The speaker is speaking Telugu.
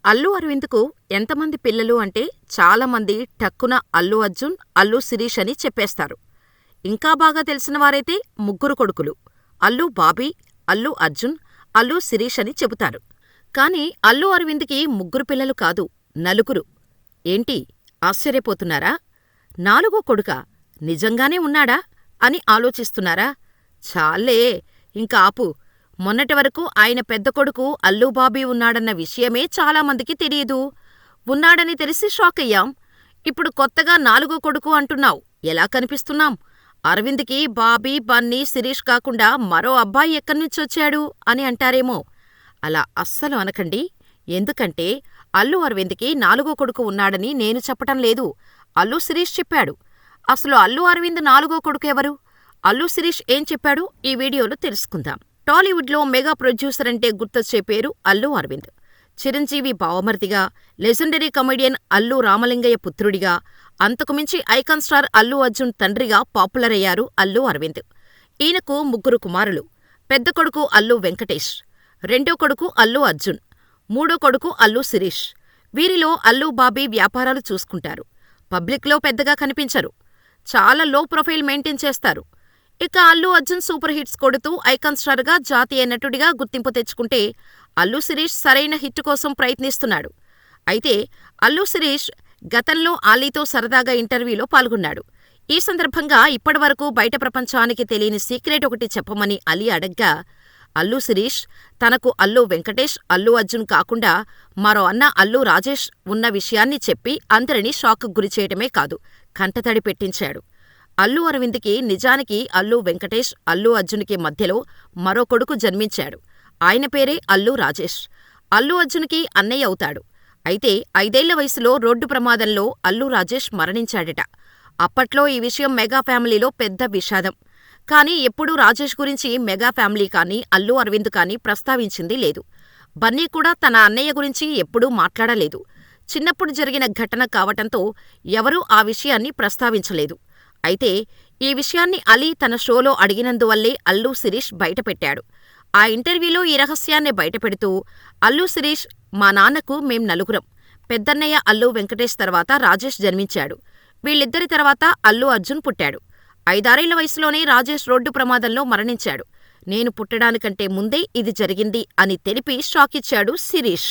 అల్లు అరవింద్‌కు ఎంతమంది పిల్లలు అంటే చాలామంది టక్కున అల్లు అర్జున్, అల్లు శిరీష్ అని చెప్పేస్తారు. ఇంకా బాగా తెలిసినవారైతే ముగ్గురు కొడుకులు. అల్లు బాబీ, అల్లు అర్జున్, అల్లు శిరీష్ అని చెబుతారు. కానీ అల్లు అరవింద్‌కి ముగ్గురు పిల్లలు కాదు, నలుగురు. ఏంటి ఆశ్చర్యపోతున్నారా? నాలుగో కొడుకా? నిజంగానే ఉన్నాడా అని ఆలోచిస్తున్నారా? చాల్లే, ఇంక ఆపు. మొన్నటివరకు ఆయన పెద్ద కొడుకు అల్లు బాబీ ఉన్నాడన్న విషయమే చాలామందికి తెలియదు. ఉన్నాడని తెలిసి షాకయ్యాం. ఇప్పుడు కొత్తగా నాలుగో కొడుకు అంటున్నావ్. ఎలా కనిపిస్తున్నాం? అరవింద్‌కి బాబీ, బన్నీ, శిరీష్ కాకుండా మరో అబ్బాయి ఎక్కడ్నుంచొచ్చాడు అని అంటారేమో. అలా అస్సలు అనకండి. ఎందుకంటే అల్లు అరవింద్‌కి నాలుగో కొడుకు ఉన్నాడని నేను చెప్పటం లేదు, అల్లు శిరీష్ చెప్పాడు. అసలు అల్లు అరవింద్ నాలుగో కొడుకెవరు? అల్లు శిరీష్ ఏం చెప్పాడో ఈ వీడియోలో తెలుసుకుందాం. టాలీవుడ్లో మెగా ప్రొడ్యూసర్ అంటే గుర్తొచ్చే పేరు అల్లు అరవింద్. చిరంజీవి బావమరిదిగా, లెజెండరీ కమెడియన్ అల్లు రామలింగయ్య పుత్రుడిగా, అంతకుమించి ఐకాన్ స్టార్ అల్లు అర్జున్ తండ్రిగా పాపులర్ అయ్యారు అల్లు అరవింద్. ఈయనకు ముగ్గురు కుమారులు. పెద్ద కొడుకు అల్లు వెంకటేష్, రెండో కొడుకు అల్లు అర్జున్, మూడో కొడుకు అల్లు శిరీష్. వీరిలో అల్లు బాబీ వ్యాపారాలు చూసుకుంటారు. పబ్లిక్లో పెద్దగా కనిపించరు. చాలా లో ప్రొఫైల్ మెయింటైన్ చేస్తారు. ఇక అల్లు అర్జున్ సూపర్ హిట్స్ కొడుతూ ఐకాన్ స్టార్గా, జాతీయ నటుడిగా గుర్తింపు తెచ్చుకుంటే, అల్లు శిరీష్ సరైన హిట్ కోసం ప్రయత్నిస్తున్నాడు. అయితే అల్లు శిరీష్ గతంలో ఆలీతో సరదాగా ఇంటర్వ్యూలో పాల్గొన్నాడు. ఈ సందర్భంగా ఇప్పటివరకు బయట ప్రపంచానికి తెలియని సీక్రెట్ ఒకటి చెప్పమని అలీ అడగ్గా, అల్లు శిరీష్ తనకు అల్లు వెంకటేష్, అల్లు అర్జున్ కాకుండా మరో అన్న అల్లు రాజేష్ ఉన్న విషయాన్ని చెప్పి అందరినీ షాక్కు గురిచేయటమే కాదు, కంటతడి పెట్టించాడు. అల్లు అరవింద్‌కి నిజానికి అల్లు వెంకటేష్, అల్లు అర్జున్‌కి మధ్యలో మరో కొడుకు జన్మించాడు. ఆయన పేరే అల్లు రాజేష్. అల్లు అర్జున్‌కి అన్నయ్య అవుతాడు. అయితే 5ఏళ్ల వయసులో రోడ్డు ప్రమాదంలో అల్లు రాజేష్ మరణించాడట. అప్పట్లో ఈ విషయం మెగా ఫ్యామిలీలో పెద్ద విషాదం. కానీ ఎప్పుడూ రాజేష్ గురించి మెగా ఫ్యామిలీ కానీ, అల్లు అరవింద్ కానీ ప్రస్తావించింది లేదు. బన్నీ కూడా తన అన్నయ్య గురించి ఎప్పుడూ మాట్లాడలేదు. చిన్నప్పుడు జరిగిన ఘటన కావటంతో ఎవరూ ఆ విషయాన్ని ప్రస్తావించలేదు. అయితే ఈ విషయాన్ని అలీ తన షోలో అడిగినందువల్లే అల్లు శిరీష్ బయటపెట్టాడు. ఆ ఇంటర్వ్యూలో ఈ రహస్యాన్ని బయటపెడుతూ, అల్లు శిరీష్, మా నాన్నకు మేం నలుగురం. పెద్దన్నయ్య అల్లు వెంకటేష్ తర్వాత రాజేష్ జన్మించాడు. వీళ్ళిద్దరి తర్వాత అల్లు అర్జున్ పుట్టాడు. 5-6ఏళ్ల వయసులోనే రాజేష్ రోడ్డు ప్రమాదంలో మరణించాడు. నేను పుట్టడానికంటే ముందే ఇది జరిగింది అని తెలిపి షాకిచ్చాడు శిరీష్.